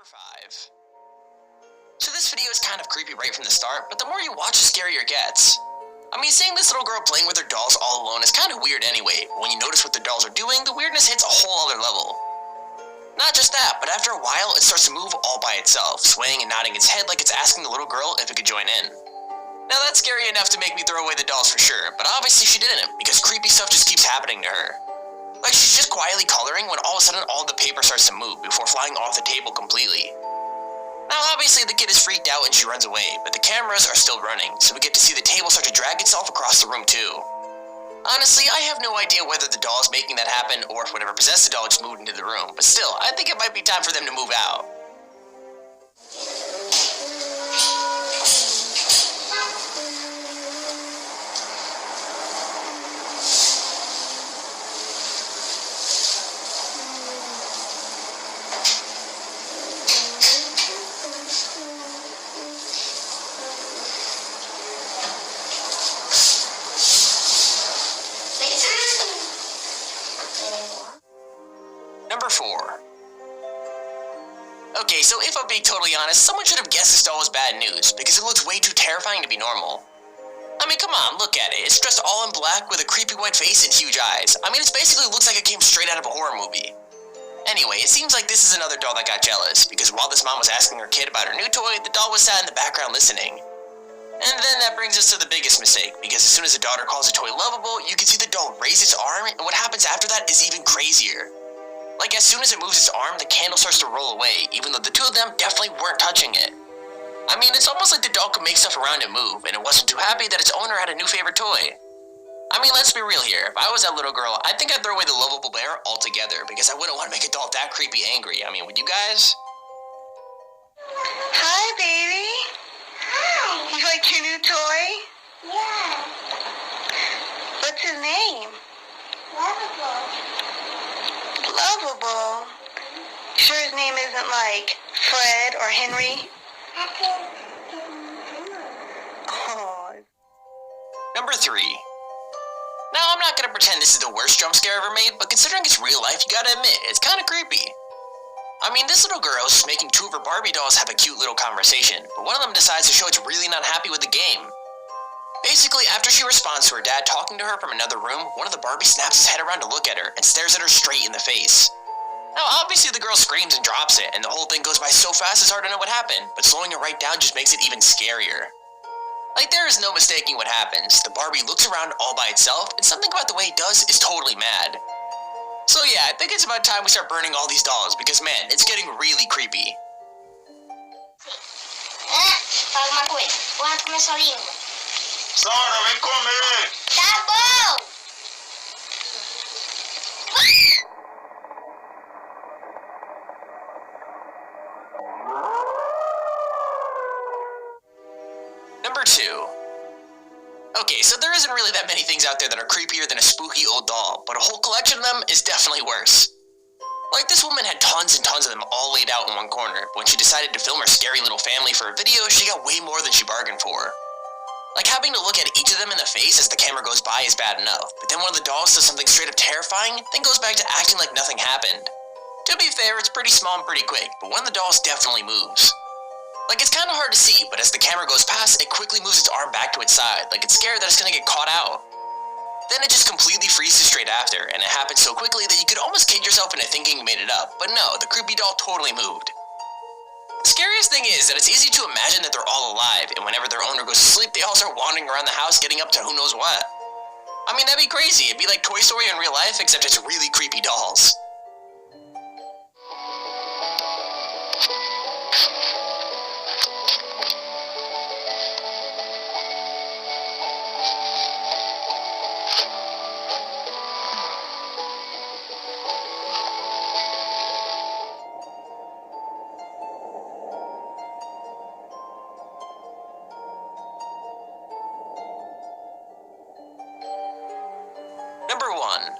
Number 5. So this video is kind of creepy right from the start, but the more you watch, the scarier it gets. I mean, seeing this little girl playing with her dolls all alone is kind of weird anyway, but when you notice what the dolls are doing, the weirdness hits a whole other level. Not just that, but after a while, it starts to move all by itself, swaying and nodding its head like it's asking the little girl if it could join in. Now that's scary enough to make me throw away the dolls for sure, but obviously she didn't, because creepy stuff just keeps happening to her. Like she's just quietly coloring when all of a sudden all the paper starts to move before flying off the table completely. Now obviously the kid is freaked out and she runs away, but the cameras are still running, so we get to see the table start to drag itself across the room too. Honestly, I have no idea whether the doll is making that happen or if whatever possessed the doll just moved into the room, but still, I think it might be time for them to move out. Number 4. Okay, so if I'm being totally honest, someone should have guessed this doll was bad news, because it looks way too terrifying to be normal. I mean, come on, look at it. It's dressed all in black with a creepy white face and huge eyes. I mean, it basically looks like it came straight out of a horror movie. Anyway, it seems like this is another doll that got jealous, because while this mom was asking her kid about her new toy, the doll was sat in the background listening. And then that brings us to the biggest mistake, because as soon as the daughter calls the toy lovable, you can see the doll raise its arm, and what happens after that is even crazier. Like, as soon as it moves its arm, the candle starts to roll away, even though the two of them definitely weren't touching it. I mean, it's almost like the doll could make stuff around it move, and it wasn't too happy that its owner had a new favorite toy. I mean, let's be real here. If I was that little girl, I think I'd throw away the lovable bear altogether, because I wouldn't want to make a doll that creepy angry. I mean, would you guys? Hi, baby. Hi. You like your new toy? Yeah. What's his name? Lovable. Lovable. Sure his name isn't like Fred or Henry? I can remember. Oh. Number 3. Now, I'm not gonna pretend this is the worst jump scare ever made, but considering it's real life, you gotta admit, it's kinda creepy. I mean, this little girl is making two of her Barbie dolls have a cute little conversation, but one of them decides to show it's really not happy with the game. Basically, after she responds to her dad talking to her from another room, one of the Barbies snaps his head around to look at her and stares at her straight in the face. Now, obviously the girl screams and drops it, and the whole thing goes by so fast it's hard to know what happened, but slowing it right down just makes it even scarier. Like, there is no mistaking what happens. The Barbie looks around all by itself, and something about the way it does is totally mad. So yeah, I think it's about time we start burning all these dolls, because man, it's getting really creepy. Fala uma coisa. O rato começou a língua. Sora, vem comer! Tá bom! Number 2. Okay, so there isn't really that many things out there that are creepier than a spooky old doll, but a whole collection of them is definitely worse. Like, this woman had tons and tons of them all laid out in one corner, but when she decided to film her scary little family for a video, she got way more than she bargained for. Like, having to look at each of them in the face as the camera goes by is bad enough, but then one of the dolls does something straight up terrifying, then goes back to acting like nothing happened. To be fair, it's pretty small and pretty quick, but one of the dolls definitely moves. Like, it's kinda hard to see, but as the camera goes past, it quickly moves its arm back to its side, like it's scared that it's gonna get caught out. Then it just completely freezes straight after, and it happens so quickly that you could almost kid yourself into thinking you made it up, but no, the creepy doll totally moved. The scariest thing is that it's easy to imagine that they're all alive, and whenever their owner goes to sleep, they all start wandering around the house getting up to who knows what. I mean, that'd be crazy. It'd be like Toy Story in real life, except it's really creepy dolls. Number 1.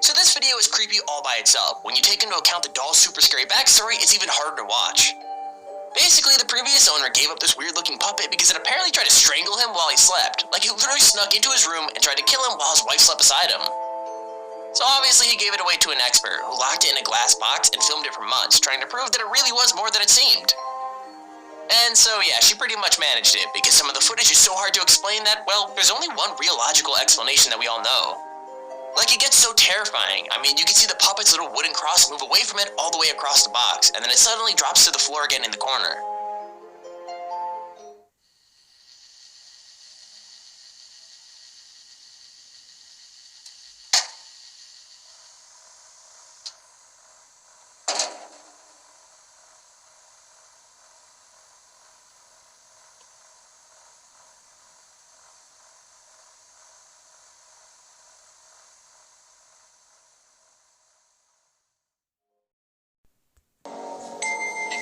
So this video is creepy all by itself. When you take into account the doll's super scary backstory, it's even harder to watch. Basically, the previous owner gave up this weird looking puppet because it apparently tried to strangle him while he slept. Like, he literally snuck into his room and tried to kill him while his wife slept beside him. So obviously he gave it away to an expert who locked it in a glass box and filmed it for months, trying to prove that it really was more than it seemed. And so yeah, she pretty much managed it, because some of the footage is so hard to explain that, well, there's only one real logical explanation that we all know. Like, it gets so terrifying. I mean, you can see the puppet's little wooden cross move away from it all the way across the box, and then it suddenly drops to the floor again in the corner.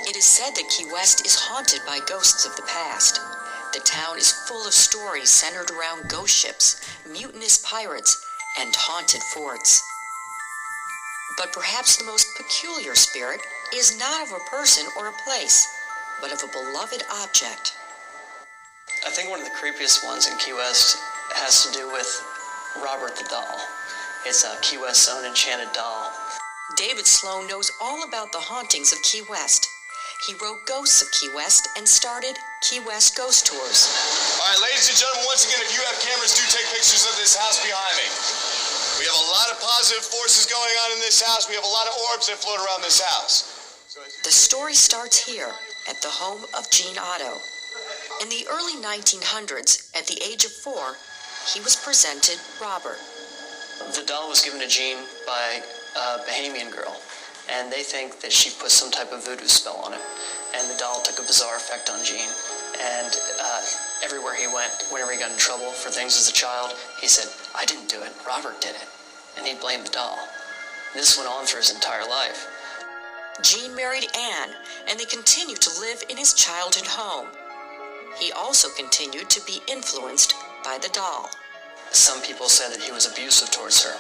It is said that Key West is haunted by ghosts of the past. The town is full of stories centered around ghost ships, mutinous pirates, and haunted forts. But perhaps the most peculiar spirit is not of a person or a place, but of a beloved object. I think one of the creepiest ones in Key West has to do with Robert the doll. It's Key West's own enchanted doll. David Sloan knows all about the hauntings of Key West. He wrote Ghosts of Key West and started Key West Ghost Tours. All right, ladies and gentlemen, once again, if you have cameras, do take pictures of this house behind me. We have a lot of positive forces going on in this house. We have a lot of orbs that float around this house. The story starts here, at the home of Gene Otto. In the early 1900s, at the age of 4, he was presented Robert. The doll was given to Jean by a Bahamian girl, and they think that she put some type of voodoo spell on it. And the doll took a bizarre effect on Gene. And everywhere he went, whenever he got in trouble for things as a child, he said, "I didn't do it, Robert did it." And he blamed the doll. This went on for his entire life. Gene married Anne, and they continued to live in his childhood home. He also continued to be influenced by the doll. Some people said that he was abusive towards her.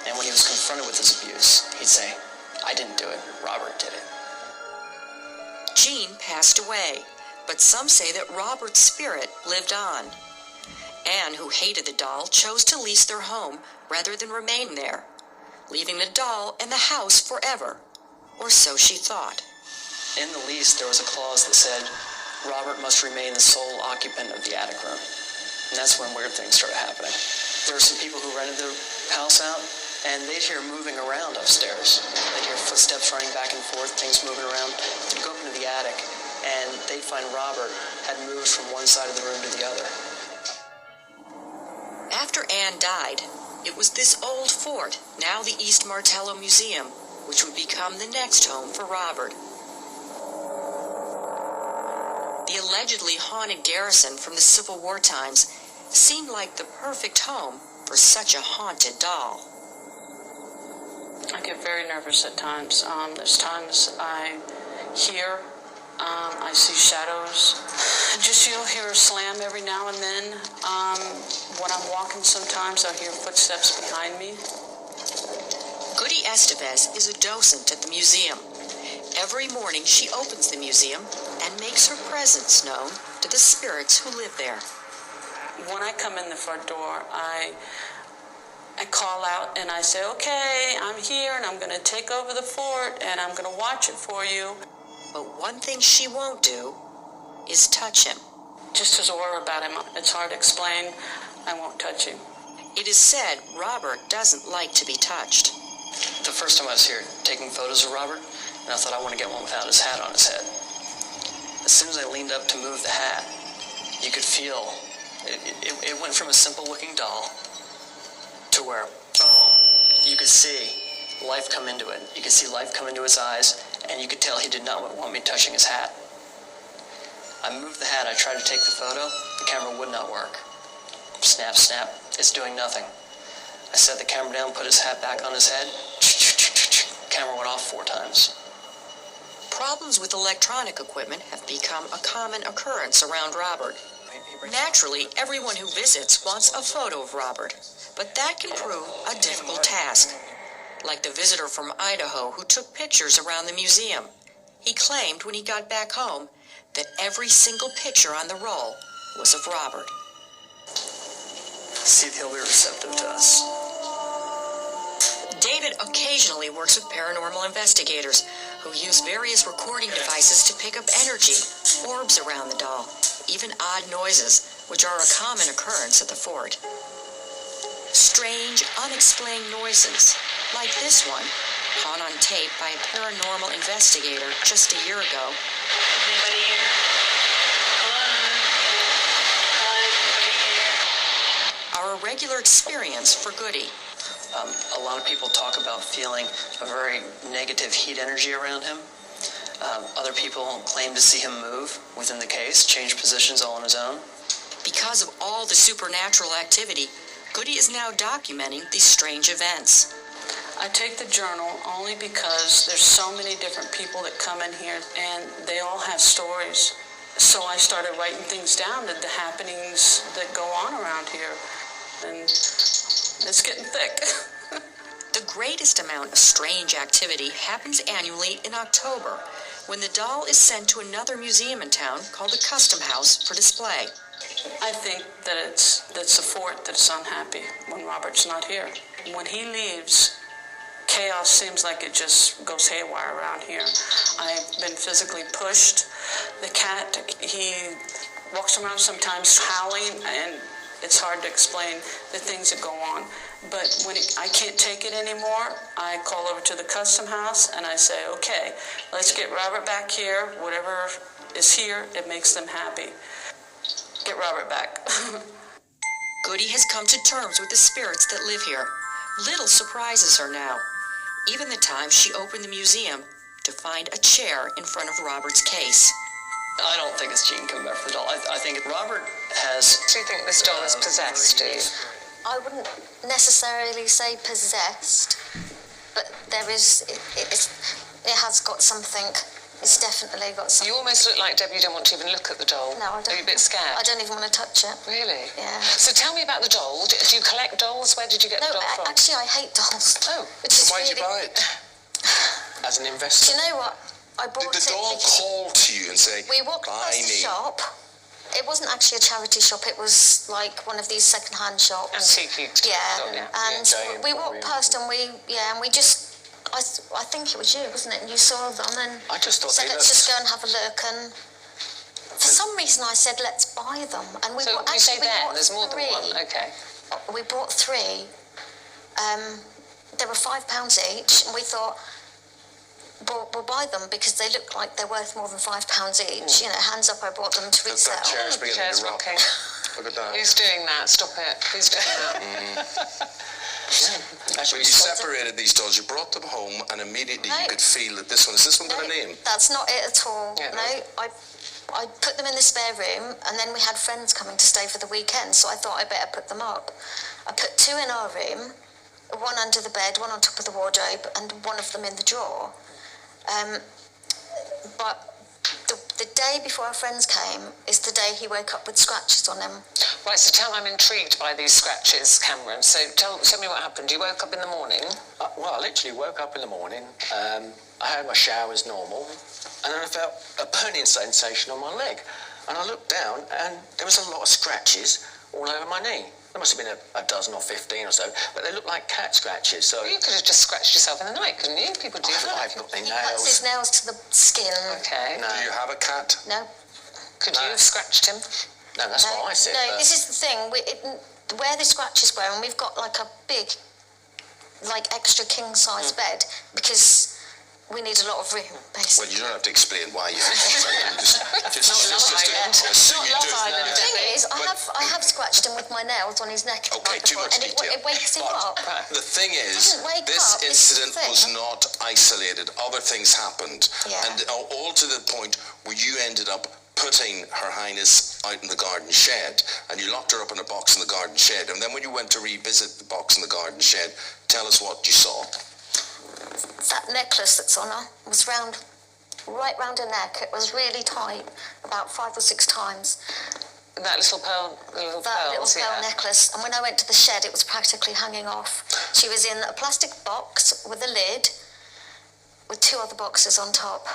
And when he was confronted with his abuse, he'd say, "I didn't do it, Robert did it." Gene passed away, but some say that Robert's spirit lived on. Anne, who hated the doll, chose to lease their home rather than remain there, leaving the doll and the house forever, or so she thought. In the lease, there was a clause that said, Robert must remain the sole occupant of the attic room. And that's when weird things started happening. There were some people who rented the house out, and they'd hear moving around upstairs. They'd hear footsteps running back and forth, things moving around. They'd go up into the attic, and they'd find Robert had moved from one side of the room to the other. After Anne died, it was this old fort, now the East Martello Museum, which would become the next home for Robert. The allegedly haunted garrison from the Civil War times seemed like the perfect home for such a haunted doll. I get very nervous at times. There's times I hear, I see shadows. Just you'll hear a slam every now and then. When I'm walking sometimes I'll hear footsteps behind me. Goody Estevez is a docent at the museum. Every morning she opens the museum and makes her presence known to the spirits who live there. When I come in the front door, I call out and I say, "Okay, I'm here and I'm going to take over the fort and I'm going to watch it for you." But one thing she won't do is touch him. Just his aura about him, it's hard to explain. I won't touch him. It is said Robert doesn't like to be touched. The first time I was here taking photos of Robert, and I thought I want to get one without his hat on his head. As soon as I leaned up to move the hat, you could feel, it went from a simple looking doll to where, boom, you could see life come into it. You could see life come into his eyes, and you could tell he did not want me touching his hat. I moved the hat, I tried to take the photo, the camera would not work. Snap, snap, it's doing nothing. I set the camera down, put his hat back on his head, camera went off 4 times. Problems with electronic equipment have become a common occurrence around Robert. Naturally, everyone who visits wants a photo of Robert, but that can prove a difficult task. Like the visitor from Idaho who took pictures around the museum. He claimed when he got back home that every single picture on the roll was of Robert. See if he'll be receptive to us. David occasionally works with paranormal investigators who use various recording devices to pick up energy, orbs around the doll, even odd noises, which are a common occurrence at the fort. Strange, unexplained noises, like this one, caught on tape by a paranormal investigator just a year ago. Anybody here? Hello? Hi, anybody here? Are a regular experience for Goody. A lot of people talk about feeling a very negative heat energy around him. Other people claim to see him move within the case, change positions all on his own. Because of all the supernatural activity, Goody is now documenting these strange events. I take the journal only because there's so many different people that come in here and they all have stories. So I started writing things down, the happenings that go on around here. And it's getting thick. The greatest amount of strange activity happens annually in October, when the doll is sent to another museum in town called the Custom House for display. I think that it's the fort that's unhappy when Robert's not here. When he leaves, chaos seems like it just goes haywire around here. I've been physically pushed. The cat, he walks around sometimes howling, and it's hard to explain the things that go on. But when I can't take it anymore, I call over to the Custom House and I say, okay, let's get Robert back here. Whatever is here, it makes them happy. Get Robert back. Goody has come to terms with the spirits that live here. Little surprises her now. Even the time she opened the museum to find a chair in front of Robert's case. I don't think it's Gene coming back for the doll. I think Robert has... Do you think this doll is possessed, do you? I wouldn't necessarily say possessed, but there is, it has got something. It's definitely got something. You almost look like, Debbie, you don't want to even look at the doll. No, I don't. Are you a bit scared? I don't even want to touch it. Really? Yeah. So tell me about the doll. Do you collect dolls? Where did you get the doll from? Actually, I hate dolls. Oh. So why'd you buy it? As an investor? Do you know what? I bought Did the doll call to you and say, we walked past the shop. It wasn't actually a charity shop. It was like one of these second-hand shops. Antique. Yeah. And we walked past and we just, I think it was you, wasn't it? And you saw them and I just thought said, let's just go and have a look. And for some reason I said, let's buy them. And we so bought, you say we then, bought there's more three. than one. Okay. We bought three. They were £5 each, and we thought, we'll buy them because they look like they're worth more than £5 each. You know, hands up, I bought them to resell. That chair's beginning Chair's to rock. rocking. Look at that. Who's doing that? Stop it. Who's doing that? When you separated these dolls, you brought them home, and immediately you could feel that this one got a name? That's not it at all. Yeah, no, I put them in the spare room, and then we had friends coming to stay for the weekend, so I thought I better put them up. I put two in our room, one under the bed, one on top of the wardrobe, and one of them in the drawer. But the day before our friends came is the day he woke up with scratches on him. Right, so I'm intrigued by these scratches, Cameron. So tell me what happened. You woke up in the morning? Well, I literally woke up in the morning. I had my shower as normal, and then I felt a burning sensation on my leg. And I looked down, and there was a lot of scratches all over my knee. There must have been a dozen or 15 or so, but they looked like cat scratches. So well, you could have just scratched yourself in the night, couldn't you? People do that. I've got my He cuts his nails to the skin. Okay. No. Do you have a cat? No. Could you have scratched him? No, that's what I said. No, this is the thing. Where the scratches were, and we've got like a big, like extra king-size bed because we need a lot of room, basically. Well, you don't have to explain why you just Not Love Island. The thing is, I have scratched him with my nails on his neck. Okay, too much and detail. it wakes him up. The thing is, this incident was not isolated. Other things happened. Yeah. And all to the point where you ended up putting Her Highness out in the garden shed, and you locked her up in a box in the garden shed. And then when you went to revisit the box in the garden shed, tell us what you saw. That necklace that's on her was right round her neck. It was really tight, about 5 or 6 times. That little pearl, little necklace. And when I went to the shed, it was practically hanging off. She was in a plastic box with a lid, with 2 other boxes on top.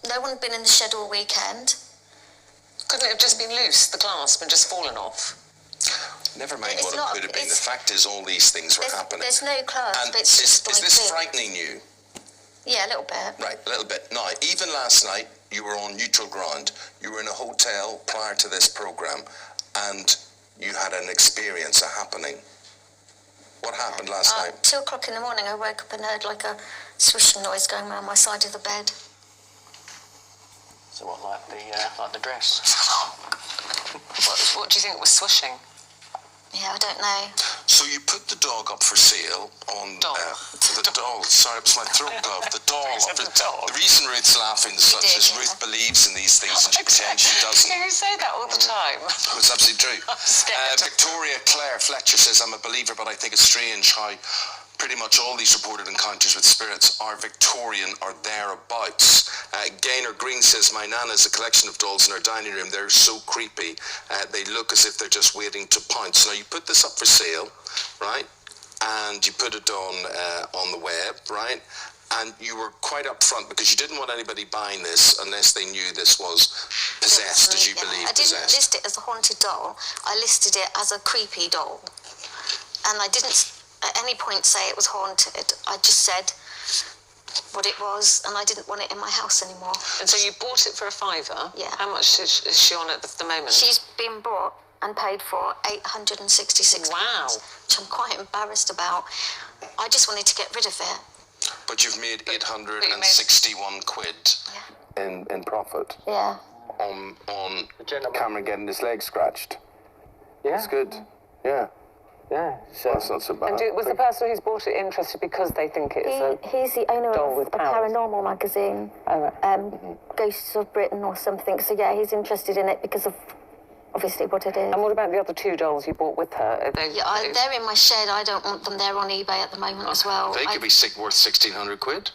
No one had been in the shed all weekend. Couldn't it have just been loose, the clasp, and just fallen off? Never mind It's what not- it could have been. The it's- fact is all these things were happening. There's no clasp. And It's just is like this clear. frightening you? Yeah, a little bit. Right, a little bit. Now, even last night, you were on neutral ground. You were in a hotel prior to this program, and you had an experience, a happening. What happened last night? 2 o'clock in the morning, I woke up and heard like a swishing noise going around my side of the bed. So what, like the dress? What do you think was swishing? Yeah, I don't know. So you put the dog up for sale on... Doll. The doll. Sorry, it was my throat glove. The doll. The doll. The reason Ruth's laughing such did, is yeah. Ruth believes in these things and she pretends she doesn't. You say that all the time. It's absolutely true. scared. Victoria Claire Fletcher says, I'm a believer, but I think it's strange how pretty much all these reported encounters with spirits are Victorian or thereabouts. Gaynor Green says, my nana has a collection of dolls in her dining room. They're so creepy. They look as if they're just waiting to pounce. Now, you put this up for sale, right? And you put it on the web, right? And you were quite upfront because you didn't want anybody buying this unless they knew this was possessed, as you believe I didn't possessed. list it as a haunted doll. I listed it as a creepy doll. And I didn't at any point say it was haunted. I just said what it was, and I didn't want it in my house anymore. And so you bought it for £5? Yeah. How much is she on at the moment? She's been bought and paid for £866. Wow. Which I'm quite embarrassed about. I just wanted to get rid of it. But you've made 861 quid in profit Yeah. on gentleman. Cameron getting his leg scratched. Yeah. That's good. Yeah. Yeah. So That's not so bad. And was the person who's bought it interested because they think it's a... He's the owner doll of with a powers. paranormal magazine, Ghosts of Britain or something. So yeah, he's interested in it because of obviously what it is. And what about the other 2 dolls you bought with her? Are they, Yeah, they're in my shed. I don't want them. They're on eBay at the moment as well. They could be worth 1,600 quid.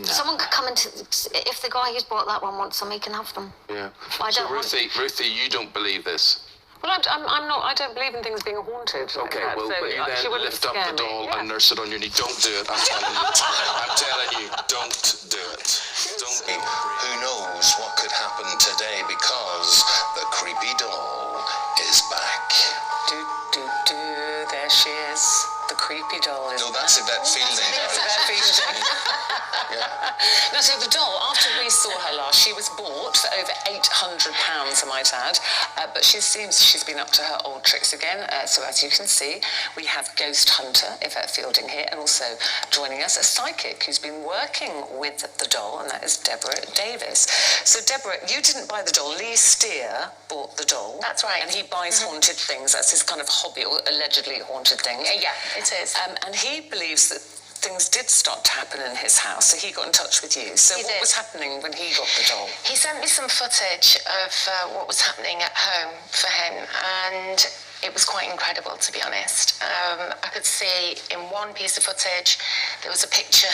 Someone could come into. If the guy who's bought that one wants them, he can have them. Yeah. I So don't want. Ruthie, you don't believe this? Well, I'm not. I don't believe in things being haunted. Like Okay, that, well, so will you she then wouldn't lift up scare the me. doll Yeah. and nurse it on your knee? Don't do it. I'm telling you. I'm telling you, don't do it. Don't. Who knows what could happen today because the creepy doll is back. There she is. The creepy doll is. No, that's Yvette Fielding. Now, so the doll, after we saw her last, she was bought for over £800, I might add. But she seems she's been up to her old tricks again. So as you can see, we have Ghost Hunter, Yvette Fielding here, and also joining us, a psychic who's been working with the doll, and that is Deborah Davis. So Deborah, you didn't buy the doll. Lee Steer bought the doll. That's right. And he buys haunted things. That's his kind of hobby, or allegedly haunted things. Yeah, it is. And he believes that things did start to happen in his house, so he got in touch with you. So He what did. was happening when he got the doll? He sent me some footage of what was happening at home for him, and it was quite incredible, to be honest. I could see in one piece of footage there was a picture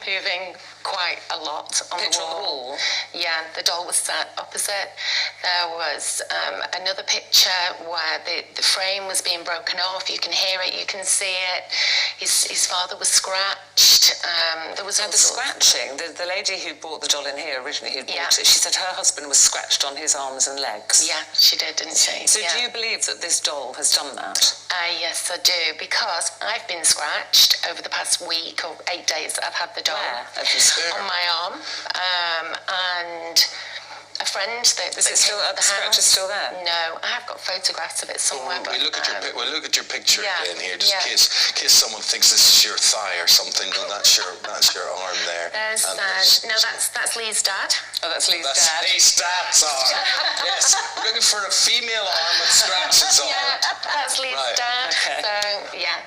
moving quite a lot on Picture the on the wall. wall? Yeah, the doll was sat opposite. There was another picture where the frame was being broken off. You can hear it, you can see it. His father was scratched. There was Now, all the sorts. scratching, the lady who bought the doll in here originally, who bought Yeah. it, she said her husband was scratched on his arms and legs. Yeah, she did, didn't she? So Yeah. do you believe that this doll has done that? Yes, I do, because I've been scratched over the past week or 8 days that I've had the doll Where have you on my arm, and a friend that Is it still, came to the scratch is still there? No, I have got photographs of it somewhere. We'll look at your picture yeah, again here, just yeah. in case someone thinks this is your thigh or something. No, that's your arm there. There's And that's Lee's dad. Oh, that's Lee's That's dad. Lee's dad's arm. Yes, we're looking for a female arm with scratches on Yeah, it. that's Lee's Right. dad. Okay. So yeah.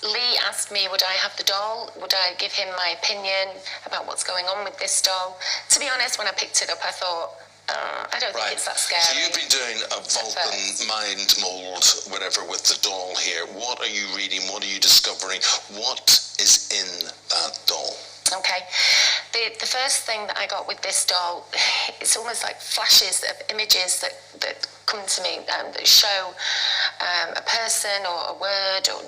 Lee asked me would I have the doll, would I give him my opinion about what's going on with this doll. To be honest, when I picked it up, I thought, I don't think it's that scary. So you've been doing a Vulcan mind mold, whatever, with the doll here. What are you reading? What are you discovering? What is in that doll? Okay. The first thing that I got with this doll, it's almost like flashes of images that come to me that show a person or a word, or,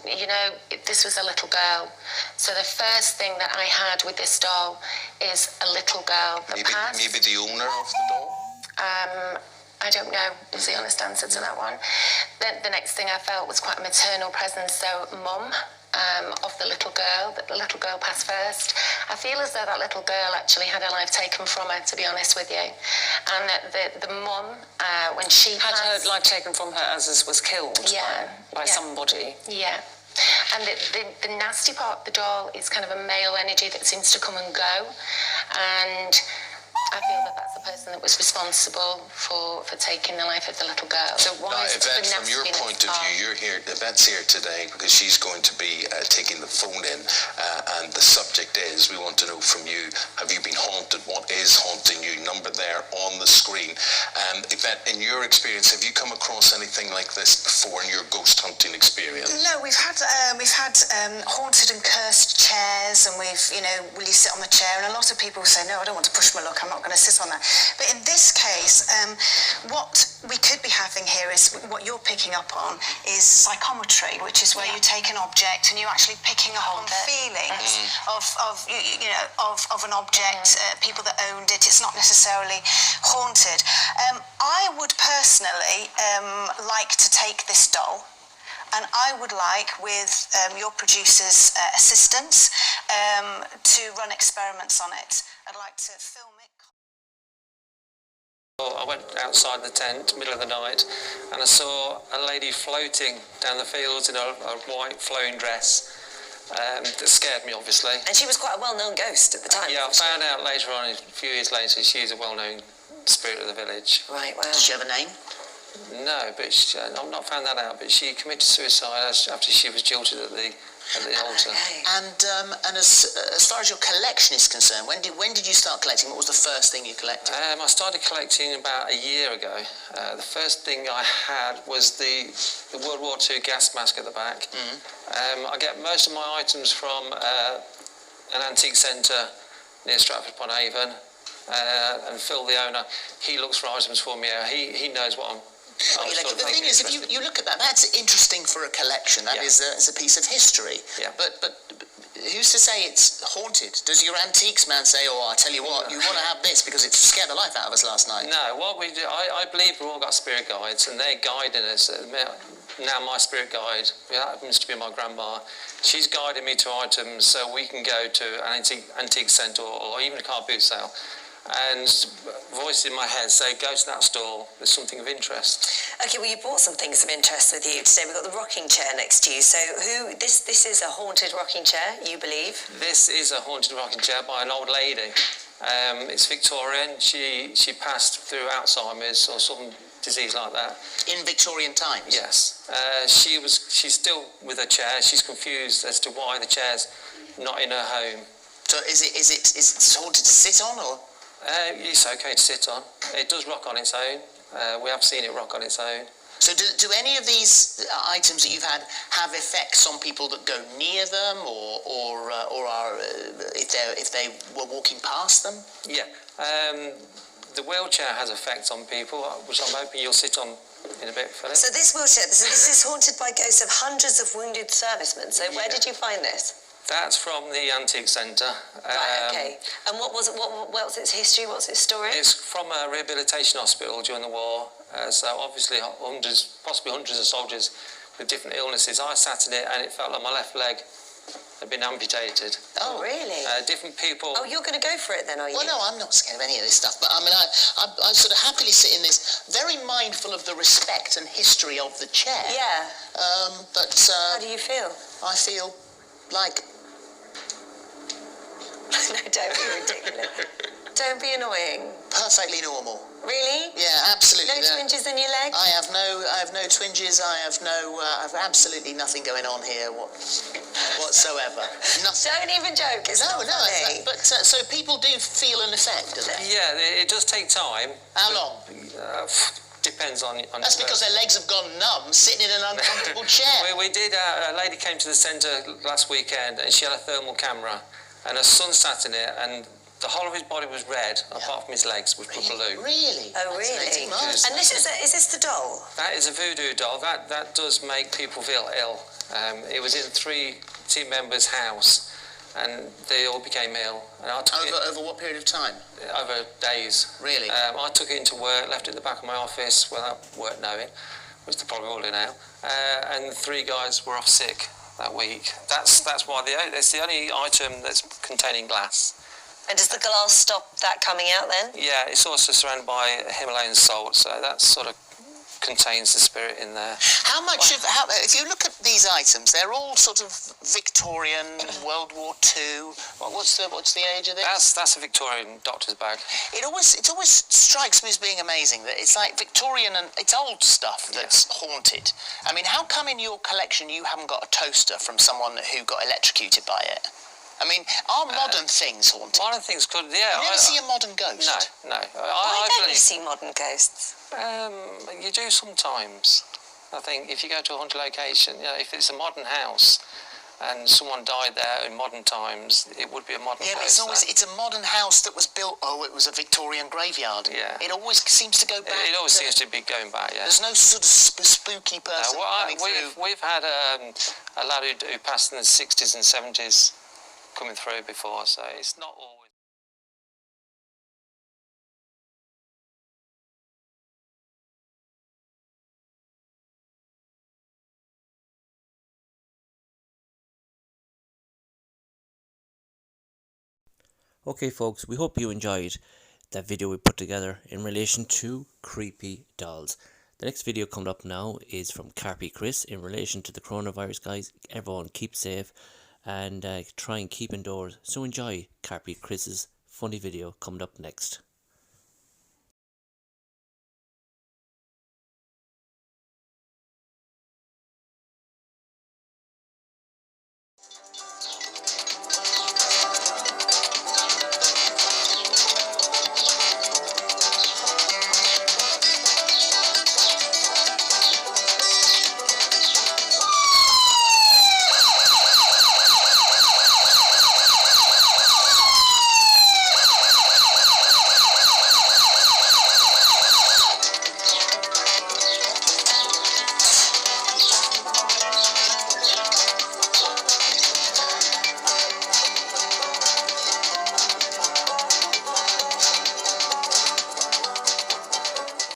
this was a little girl. So the first thing that I had with this doll is a little girl that passed. Maybe the owner of the doll? I I don't know is the honest answer to that one. The next thing I felt was quite a maternal presence, so mum. Of the little girl, that the little girl passed first. I feel as though that little girl actually had her life taken from her, to be honest with you. And that the mum, when she Had passed, her life taken from her as was killed by somebody. Yeah. And the nasty part of the doll is kind of a male energy that seems to come and go. And I feel that that's the person that was responsible for taking the life of the little girl. So why is Yvette, the from your nastiness point of part? view, Yvette's here today because she's going to be taking the phone in, and the subject is, we want to know from you, have you been haunted? What is haunting you? Number there on the screen. Yvette, in your experience, have you come across anything like this before in your ghost hunting experience? No, we've had haunted and cursed chairs, and will you sit on the chair? And a lot of people say, no, I don't want to push my luck, I'm not going to sit on that. But in this case, what we could be having here is what you're picking up on is psychometry, which is where you take an object and you're actually picking up on feelings of an object, people that owned it. It's not necessarily haunted. I would personally like to take this doll, and I would like, with your producer's assistance, to run experiments on it. I'd like to film it. I went outside the tent, middle of the night, and I saw a lady floating down the fields in a white flowing dress. That scared me, obviously. And she was quite a well-known ghost at the time. Yeah, I found out later on, a few years later, she's a well-known spirit of the village. Right, well. Does she have a name? No, but I've not found that out, but she committed suicide after she was jilted at the altar. Okay. And as far as your collection is concerned, when did you start collecting? What was the first thing you collected? I started collecting about a year ago. The first thing I had was the World War II gas mask at the back. I get most of my items from an antique centre near Stratford-upon-Avon, and Phil, the owner, he looks for items for me. He knows what I'm. The thing is, if you look at that, that's interesting for a collection. That is a piece of history. Yeah. But who's to say it's haunted? Does your antiques man say, "Oh, I tell you what, you want to have this because it scared the life out of us last night"? No, what we do, I believe we've all got spirit guides, and they're guiding us. Now my spirit guide, it happens to be my grandma, she's guiding me to items so we can go to an antique centre or even a car boot sale. And voice in my head say, go to that stall, there's something of interest. Okay, well, you brought some things of interest with you today. We've got the rocking chair next to you. So this is a haunted rocking chair, you believe? This is a haunted rocking chair by an old lady. It's Victorian. She passed through Alzheimer's or some disease like that. In Victorian times? Yes. She's still with her chair. She's confused as to why the chair's not in her home. So is it haunted to sit on, or? It's okay to sit on. It does rock on its own. We have seen it rock on its own. So do any of these items that you've had have effects on people that go near them, or are if they were walking past them? Yeah. The wheelchair has effects on people, which I'm hoping you'll sit on in a bit, Philip. So this wheelchair, this is haunted by ghosts of hundreds of wounded servicemen. So where did you find this? That's from the antique centre. Right, okay. And what was it? What's its history? What's its story? It's from a rehabilitation hospital during the war. So obviously possibly hundreds of soldiers with different illnesses. I sat in it and it felt like my left leg had been amputated. Oh, really? Different people. Oh, you're going to go for it then, are you? Well, no, I'm not scared of any of this stuff. But I mean, I sort of happily sit in this, very mindful of the respect and history of the chair. Yeah. How do you feel? I feel like. No, don't be ridiculous. Don't be annoying. Perfectly normal. Really? Yeah, absolutely. No twinges in your leg? I have no twinges. I have absolutely nothing going on here whatsoever. Nothing. Don't even joke. It's not funny. But so people do feel an effect, do they? Yeah, it does take time. How long? Depends on. That's because their legs have gone numb, sitting in an uncomfortable chair. We did. A lady came to the centre last weekend, and she had a thermal camera, and her son sat in it, and the whole of his body was red, apart from his legs, which were blue. Really? Oh, really? And is this the doll? That is a voodoo doll. That does make people feel ill. It was in 3 team members' house, and they all became ill. And I took Over what period of time? over days. Really? I took it into work, left it at the back of my office without work knowing, which they're probably all do now. And 3 guys were off sick that week. That's why it's the only item that's containing glass. And does the glass stop that coming out then? Yeah, it's also surrounded by Himalayan salt, so that sort of contains the spirit in there. How much if you look at these items, they're all sort of Victorian, World War II. What's the age of this? That's a Victorian doctor's bag. It always strikes me as being amazing that it's like Victorian and it's old stuff that's haunted. I mean, how come in your collection you haven't got a toaster from someone who got electrocuted by it? I mean, are modern things haunted? Modern things could, yeah. You never see a modern ghost? No. Why don't you see modern ghosts? You do sometimes. I think if you go to a haunted location, if it's a modern house and someone died there in modern times, it would be a modern ghost. Yeah, but it's a modern house that was built, it was a Victorian graveyard. Yeah. It always seems to go back. It always seems to be going back, yeah. There's no sort of spooky person coming through. We've had a lad who passed in the 60s and 70s coming through before, so it's not always. Okay folks, we hope you enjoyed that video we put together in relation to creepy dolls. The next video coming up now is from Carpy Chris in relation to the coronavirus, guys. Everyone keep safe and try and keep indoors. So enjoy Carpy Chris's funny video coming up next.